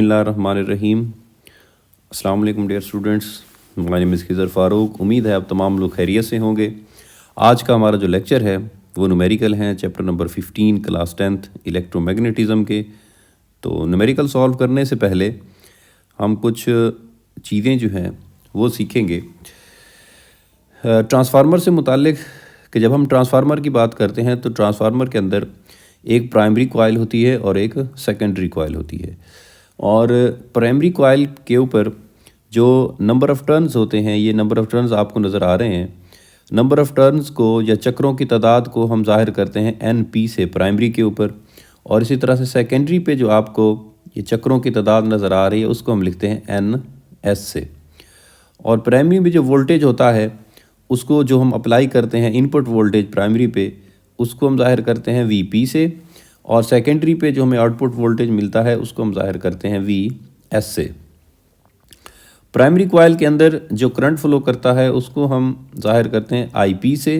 बिस्मिल्लाहिर्रहमानिर्रहीम। अस्सलाम वालेकुम dear students, my name is Khizar Farooq. उम्मीद है आप तमाम लोग खैरियत से होंगे। आज का हमारा जो लेक्चर है वो न्यूमेरिकल हैं, चैप्टर नंबर 15 क्लास 10th इलेक्ट्रोमैग्नेटिज़म के। तो न्यूमेरिकल सॉल्व करने से पहले हम कुछ चीज़ें जो हैं वो सीखेंगे ट्रांसफार्मर से मुताल्लिक़ कि जब हम ट्रांसफार्मर की बात करते हैं तो ट्रांसफार्मर के अंदर एक प्राइमरी कॉइल होती है और एक सेकेंडरी कॉइल होती है। और प्राइमरी कॉइल के ऊपर जो नंबर ऑफ़ टर्न्स होते हैं, ये नंबर ऑफ़ टर्न्स आपको नज़र आ रहे हैं। नंबर ऑफ़ टर्न्स को या चक्रों की तादाद को हम ज़ाहिर करते हैं NP से प्राइमरी के ऊपर, और इसी तरह से सेकेंडरी पे जो आपको ये चक्रों की तादाद नज़र आ रही है उसको हम लिखते हैं NS से। और प्राइमरी में जो वोल्टेज होता है उसको जो हम अप्लाई करते हैं इनपुट वोल्टेज प्राइमरी पे, उसको हम ज़ाहिर करते हैं VP से, और सेकेंडरी पे जो हमें आउटपुट वोल्टेज मिलता है उसको हम ज़ाहिर करते हैं VS से। प्राइमरी कॉइल के अंदर जो करंट फ्लो करता है उसको हम ज़ाहिर करते हैं IP से,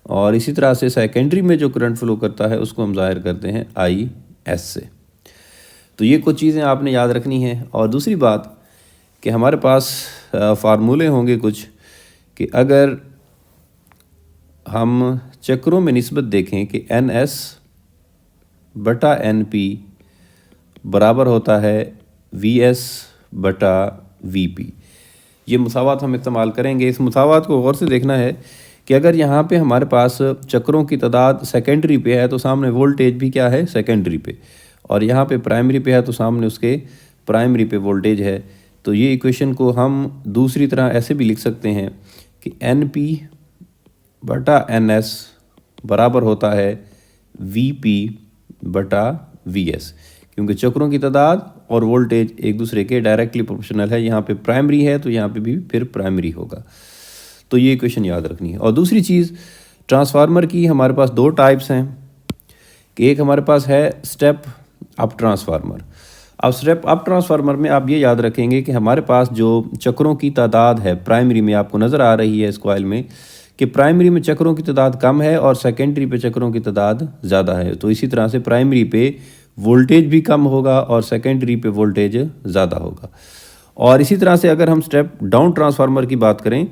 और इसी तरह से सेकेंडरी में जो करंट फ्लो करता है उसको हम ज़ाहिर करते हैं IS से। तो ये कुछ चीज़ें आपने याद रखनी हैं। और दूसरी बात कि हमारे पास फार्मूले होंगे कुछ कि अगर हम चक्रों में निस्बत देखें कि NS बटा NP बराबर होता है VS बटा VP। ये मुसावात हम इस्तेमाल करेंगे। इस मुसावात को गौर से देखना है कि अगर यहाँ पे हमारे पास चक्रों की तादाद सेकेंडरी पे है तो सामने वोल्टेज भी क्या है, सेकेंडरी पे, और यहाँ पे प्राइमरी पे है तो सामने उसके प्राइमरी पे वोल्टेज है। तो ये इक्वेशन को हम दूसरी तरह ऐसे भी लिख सकते हैं कि NP बटा NS बराबर होता है VP बटा VS, क्योंकि चक्रों की तादाद और वोल्टेज एक दूसरे के डायरेक्टली प्रोपोर्शनल है। यहाँ पे प्राइमरी है तो यहाँ पे भी फिर प्राइमरी होगा। तो ये इक्वेशन याद रखनी है। और दूसरी चीज़, ट्रांसफार्मर की हमारे पास दो टाइप्स हैं कि एक हमारे पास है स्टेप अप ट्रांसफार्मर। अब स्टेप अप ट्रांसफार्मर में आप ये याद रखेंगे कि हमारे पास जो चक्रों की तादाद है प्राइमरी में, आपको नज़र आ रही है इस कॉइल में कि प्राइमरी में चक्रों की तादाद कम है और सेकेंडरी पे चक्रों की तादाद ज़्यादा है। तो इसी तरह से प्राइमरी पे वोल्टेज भी कम होगा और सेकेंडरी पे वोल्टेज ज़्यादा होगा। और इसी तरह से अगर हम स्टेप डाउन ट्रांसफार्मर की बात करें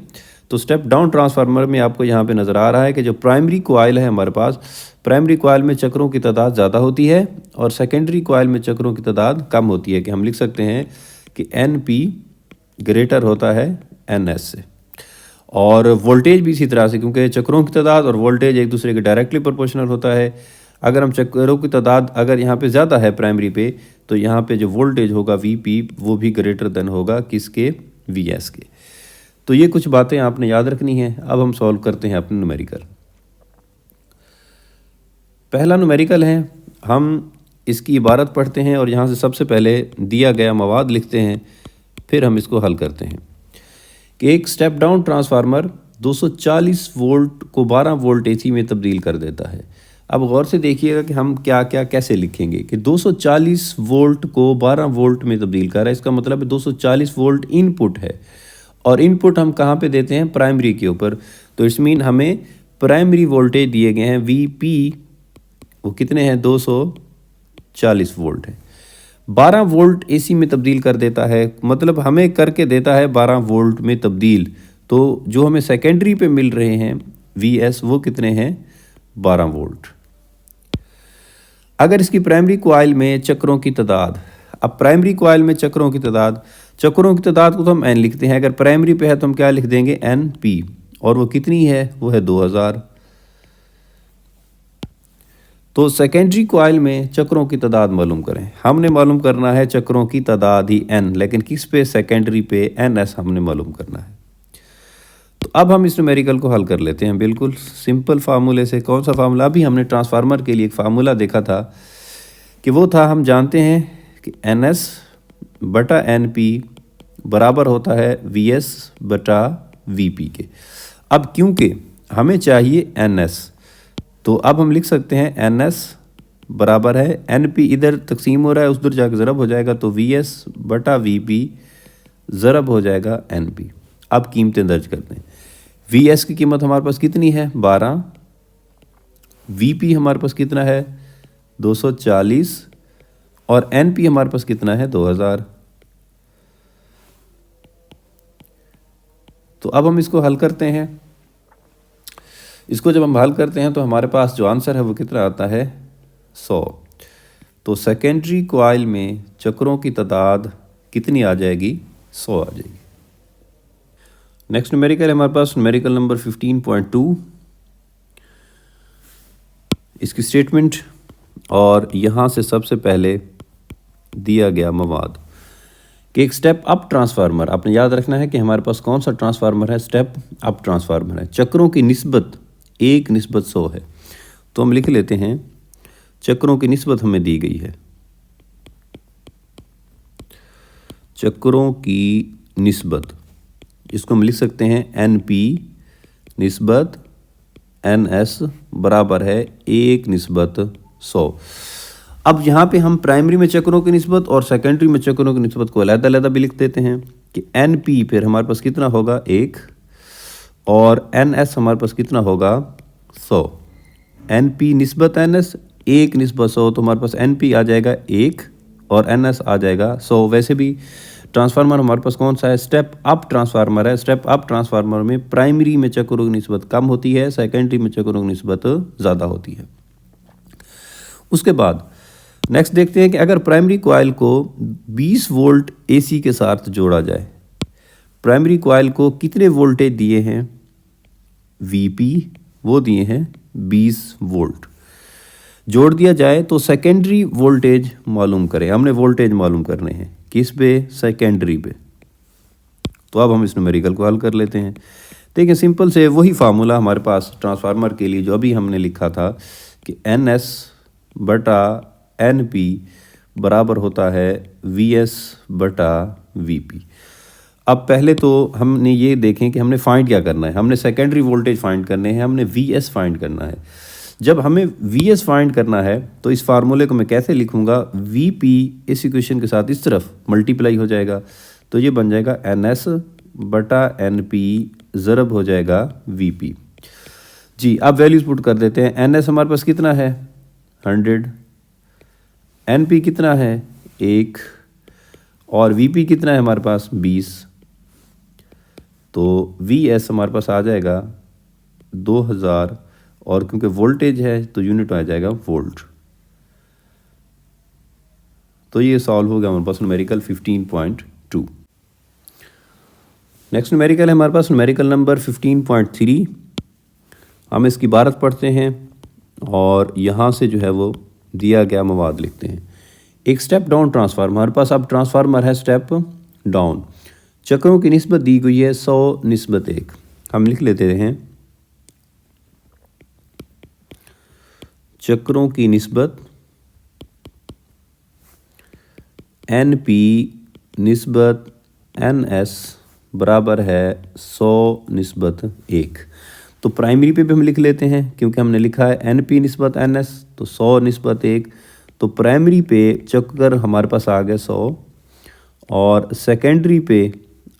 तो स्टेप डाउन ट्रांसफार्मर में आपको यहाँ पे नज़र आ रहा है कि जो प्राइमरी कॉइल है हमारे पास, प्राइमरी कॉइल में चक्रों की तादाद ज़्यादा होती है और सेकेंडरी कॉइल में चक्रों की तादाद कम होती है, कि हम लिख सकते हैं कि NP ग्रेटर होता है NS से। और वोल्टेज भी इसी तरह से, क्योंकि चक्रों की तादाद और वोल्टेज एक दूसरे के डायरेक्टली प्रोपोर्शनल होता है। अगर हम चक्रों की तादाद अगर यहाँ पे ज़्यादा है प्राइमरी पे, तो यहाँ पे जो वोल्टेज होगा VP वो भी ग्रेटर देन होगा किसके, VS के। तो ये कुछ बातें आपने याद रखनी हैं। अब हम सॉल्व करते हैं अपने न्यूमेरिकल। पहला न्यूमेरिकल है, हम इसकी इबारत पढ़ते हैं और यहाँ से सबसे पहले दिया गया मवाद लिखते हैं, फिर हम इसको हल करते हैं कि एक स्टेप डाउन ट्रांसफार्मर 240 वोल्ट को 12 वोल्ट AC में तब्दील कर देता है। अब गौर से देखिएगा कि हम क्या क्या कैसे लिखेंगे कि 240 वोल्ट को 12 वोल्ट में तब्दील कर रहा है। इसका मतलब है 240 वोल्ट इनपुट है, और इनपुट हम कहाँ पे देते हैं, प्राइमरी के ऊपर। तो इट्स मीन हमें प्राइमरी वोल्टेज दिए गए हैं VP, वो कितने हैं, 240 वोल्ट है। 12 वोल्ट AC में तब्दील कर देता है, मतलब हमें करके देता है 12 वोल्ट में तब्दील। तो जो हमें सेकेंडरी पे मिल रहे हैं VS वो कितने हैं, 12 वोल्ट। अगर इसकी प्राइमरी कॉइल में चक्रों की तादाद, अब प्राइमरी कॉइल में चक्रों की तादाद को तो हम N लिखते हैं। अगर प्राइमरी पे है तो हम क्या लिख देंगे, NP, और वो कितनी है, वो है 2000। तो सेकेंडरी कॉइल में चक्रों की तादाद मालूम करें। हमने मालूम करना है चक्रों की तादाद ही N, लेकिन किस पे, सेकेंडरी पे NS हमने मालूम करना है। तो अब हम इस न्यूमेरिकल को हल कर लेते हैं बिल्कुल सिंपल फार्मूले से। कौन सा फार्मूला, अभी हमने ट्रांसफार्मर के लिए एक फार्मूला देखा था कि वो था, हम जानते हैं कि NS बटा NP बराबर होता है VS बटा VP के। अब क्योंकि हमें चाहिए NS, तो अब हम लिख सकते हैं NS बराबर है NP, इधर तकसीम हो रहा है उधर जाकर ज़रब हो जाएगा, तो VS बटा VP ज़रब हो जाएगा NP। अब कीमतें दर्ज करते हैं। VS की कीमत हमारे पास कितनी है, 12। VP हमारे पास कितना है, 240, और एन पी हमारे पास कितना है 2000। तो अब हम इसको हल करते हैं। इसको जब हम हल करते हैं तो हमारे पास जो आंसर है वो कितना आता है 100। तो सेकेंडरी कॉइल में चक्रों की तादाद कितनी आ जाएगी 100 आ जाएगी। नेक्स्ट न्यूमेरिकल है हमारे पास न्यूमेरिकल नंबर 15.2। इसकी स्टेटमेंट और यहाँ से सबसे पहले दिया गया मवाद कि एक स्टेप अप ट्रांसफार्मर, आपने याद रखना है कि हमारे पास कौन सा ट्रांसफार्मर है, स्टेप अप ट्रांसफार्मर है। चक्रों की निस्बत 1:100 है। तो हम लिख लेते हैं चक्रों की निस्बत हमें दी गई है, चक्रों की निस्बत, इसको हम लिख सकते हैं NP निस्बत NS बराबर है 1:100। अब यहाँ पे हम प्राइमरी में चक्रों की निस्बत और सेकेंडरी में चक्रों की निस्बत को अलग-अलग भी लिख देते हैं कि NP फिर हमारे पास कितना होगा 1 और NS हमारे पास कितना होगा 100। NP निस्बत NS 1:100, तो हमारे पास NP आ जाएगा 1 और NS आ जाएगा 100। वैसे भी ट्रांसफार्मर हमारे पास कौन सा है, स्टेप अप ट्रांसफार्मर है। स्टेप अप ट्रांसफार्मर में प्राइमरी में चक्रों की निस्बत कम होती है, सेकेंडरी में चक्रों की निस्बत ज़्यादा होती है। उसके बाद नेक्स्ट देखते हैं कि अगर प्राइमरी कॉइल को 20 वोल्ट AC के साथ जोड़ा जाए, प्राइमरी कॉइल को कितने वोल्टेज दिए हैं VP, वो दिए हैं 20 वोल्ट, जोड़ दिया जाए तो सेकेंडरी वोल्टेज मालूम करें। हमने वोल्टेज मालूम करने हैं किस पे, सेकेंडरी पे। तो अब हम इस न्यूमेरिकल को हल कर लेते हैं। देखिए सिंपल से वही फार्मूला हमारे पास ट्रांसफार्मर के लिए जो अभी हमने लिखा था कि NS बटा NP बराबर होता है VS बटा VP। अब पहले तो हमने ये देखें कि हमने फाइंड क्या करना है। हमने सेकेंडरी वोल्टेज फाइंड करने हैं, हमने VS फाइंड करना है। जब हमें VS फाइंड करना है तो इस फार्मूले को मैं कैसे लिखूंगा, VP इस इक्वेशन के साथ इस तरफ मल्टीप्लाई हो जाएगा, तो ये बन जाएगा NS बटा NP ज़रब हो जाएगा VP। जी अब वैल्यूज पुट कर देते हैं। NS हमारे पास कितना है 100, NP कितना है 1 और VP कितना है हमारे पास 20। तो VS हमारे पास आ जाएगा 2000 और क्योंकि वोल्टेज है तो यूनिट आ जाएगा वोल्ट। तो ये सॉल्व हो गया हमारे पास न्यूमेरिकल 15.2। नेक्स्ट न्यूमेरिकल है हमारे पास न्यूमेरिकल नंबर 15.3। हम इसकी इबारत पढ़ते हैं और यहाँ से जो है वो दिया गया मवाद लिखते हैं। एक स्टेप डाउन ट्रांसफार्मर, हमारे पास अब ट्रांसफार्मर है स्टेप डाउन, चक्रों की निस्बत दी गई है 100:1। हम लिख लेते हैं चक्रों की निस्बत NP निस्बत NS बराबर है 100:1। तो प्राइमरी पे भी हम लिख लेते हैं क्योंकि हमने लिखा है NP निस्बत NS, तो 100:1। तो प्राइमरी पे चक्कर हमारे पास आ गए 100 और सेकेंडरी पे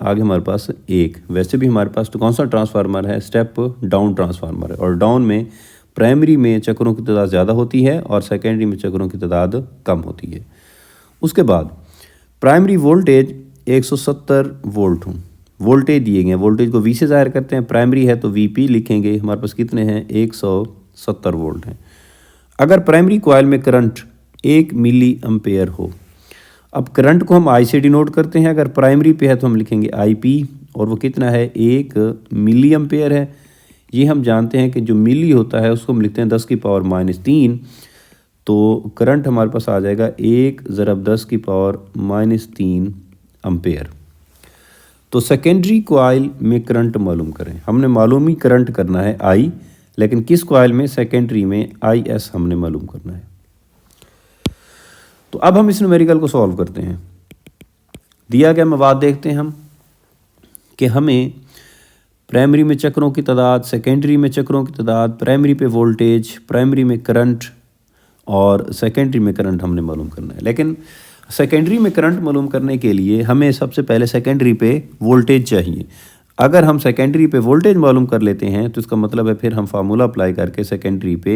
आगे हमारे पास 1। वैसे भी हमारे पास तो कौन सा ट्रांसफार्मर है, स्टेप डाउन ट्रांसफार्मर है, और डाउन में प्राइमरी में चक्रों की तादाद ज़्यादा होती है और सेकेंडरी में चक्रों की तादाद कम होती है। उसके बाद प्राइमरी वोल्टेज 170 वोल्ट हूँ, वोल्टेज दिए गए, वोल्टेज को V से ज़ाहिर करते हैं, प्राइमरी है तो VP लिखेंगे, हमारे पास कितने हैं 170 वोल्ट हैं। अगर प्राइमरी कॉइल में करंट 1 मिली एम्पेयर हो, अब करंट को हम I से डिनोट करते हैं, अगर प्राइमरी पे है तो हम लिखेंगे IP और वो कितना है 1 मिली एम्पेयर है। ये हम जानते हैं कि जो मिली होता है उसको हम लिखते हैं 10⁻³ तो करंट हमारे पास आ जाएगा 1 ज़रब 10⁻³ एम्पेयर। तो सेकेंडरी कॉइल में करंट मालूम करें, हमने मालूम ही करंट करना है I, लेकिन किस कॉइल में, सेकेंडरी में IS हमने मालूम करना है। तो अब हम इस न्यूमेरिकल को सॉल्व करते हैं। दिया गया मवाद देखते हैं हम कि हमें प्राइमरी में चक्रों की तादाद, सेकेंडरी में चक्रों की तादाद, प्राइमरी पे वोल्टेज, प्राइमरी में करंट और सेकेंडरी में करंट हमने मालूम करना है। लेकिन सेकेंडरी में करंट मालूम करने के लिए हमें सबसे पहले सेकेंडरी पे वोल्टेज चाहिए। अगर हम सेकेंडरी पे वोल्टेज मालूम कर लेते हैं तो इसका मतलब है फिर हम फार्मूला अप्लाई करके सेकेंडरी पे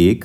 1،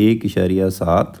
1.7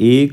1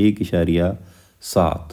1.7.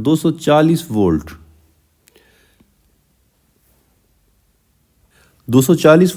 240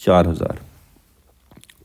4000.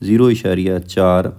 0.4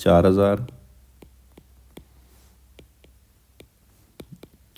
4000.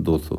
200.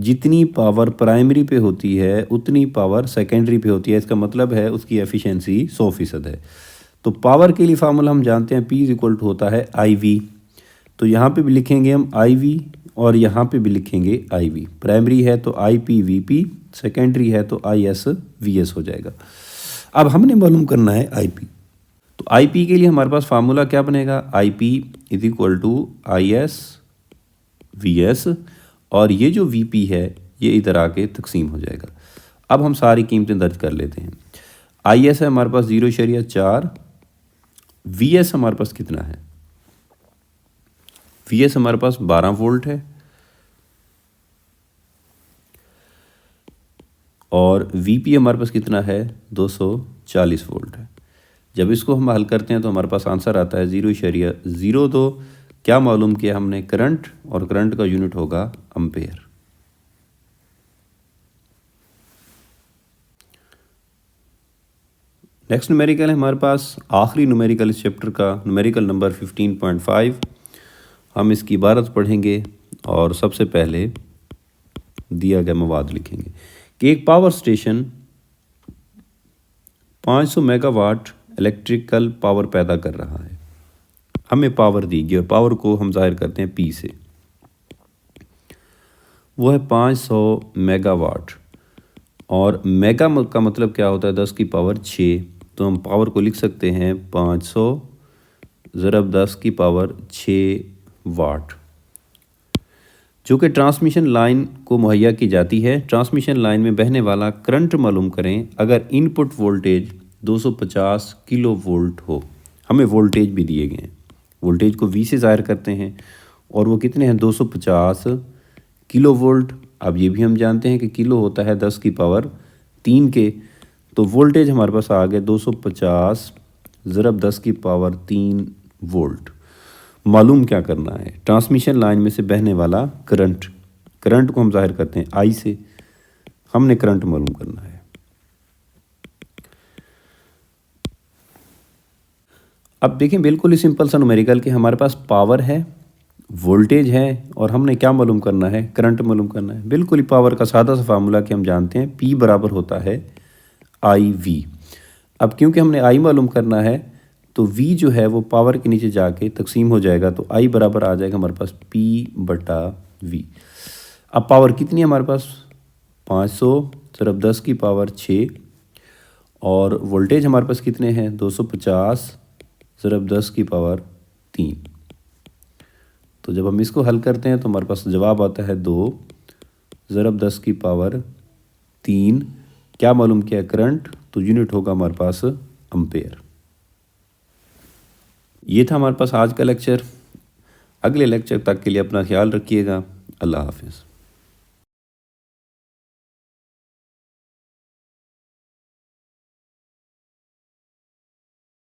जितनी पावर प्राइमरी पे होती है उतनी पावर सेकेंडरी पे होती है। इसका मतलब है उसकी एफिशिएंसी 100% है। तो पावर के लिए फार्मूला हम जानते हैं, P = होता है IV। तो यहाँ पे भी लिखेंगे हम IV और यहाँ पे भी लिखेंगे IV। प्राइमरी है तो IPVP, सेकेंडरी है तो ISVS हो जाएगा। अब हमने मालूम करना है IP। तो IP के लिए हमारे पास फार्मूला क्या बनेगा, IP = ISVS, और ये जो VP है ये इधर आके तकसीम हो जाएगा। अब हम सारी कीमतें दर्ज कर लेते हैं। IS है हमारे पास 0.4, VS हमारे पास कितना है, VS हमारे पास 12 वोल्ट है, और VP हमारे पास कितना है, 240 वोल्ट है। जब इसको हम हल करते हैं तो हमारे पास आंसर आता है 0.02। क्या मालूम किया हमने, करंट, और करंट का यूनिट होगा एम्पेयर। नेक्स्ट न्यूमेरिकल है हमारे पास, आखिरी न्यूमेरिकल इस चैप्टर का, न्यूमेरिकल नंबर 15.5। हम इसकी इबारत पढ़ेंगे और सबसे पहले दिया गया मवाद लिखेंगे कि एक power station 500 megawatt electrical power पैदा कर रहा है। हमें पावर दी गई, पावर को हम जाहिर करते हैं P से, वो है 500 मेगावाट, और मेगा का मतलब क्या होता है, 10 की पावर 6। तो हम पावर को लिख सकते हैं 500 ज़रब 10 की पावर 6 वाट, जो कि ट्रांसमिशन लाइन को मुहैया की जाती है। ट्रांसमिशन लाइन में बहने वाला करंट मालूम करें अगर इनपुट वोल्टेज 250 किलो वोल्ट हो। हमें वोल्टेज भी दिए गए हैं, वोल्टेज को V से ज़ाहिर करते हैं, और वो कितने हैं, 250 किलो वोल्ट। अब ये भी हम जानते हैं कि किलो होता है 10 की पावर 3 के, तो वोल्टेज हमारे पास आ गए 250 ज़रब 10 की पावर 3 वोल्ट। मालूम क्या करना है, ट्रांसमिशन लाइन में से बहने वाला करंट, करंट को हम जाहिर करते हैं I से। हमने करंट मालूम करना है। अब देखें बिल्कुल ही सिंपल सा न्यूमेरिकल कि हमारे पास पावर है, वोल्टेज है, और हमने क्या मालूम करना है, करंट मालूम करना है। बिल्कुल ही पावर का सादा सा फार्मूला कि हम जानते हैं P बराबर होता है IV। अब क्योंकि हमने I मालूम करना है तो V जो है वो पावर के नीचे जाके तकसीम हो जाएगा, तो I बराबर आ जाएगा हमारे पास P/V। अब पावर कितनी है हमारे पास, 500 ज़रब 10 की पावर 6, और वोल्टेज हमारे पास कितने हैं, 250 ज़रब 10 की पावर 3। तो जब हम इसको हल करते हैं तो हमारे पास जवाब आता है 2 ज़रब 10 की पावर 3। क्या मालूम किया, करंट, तो यूनिट होगा हमारे पास एम्पेयर। ये था हमारे पास आज का लेक्चर। अगले लेक्चर तक के लिए अपना ख्याल रखिएगा। अल्लाह हाफिज़।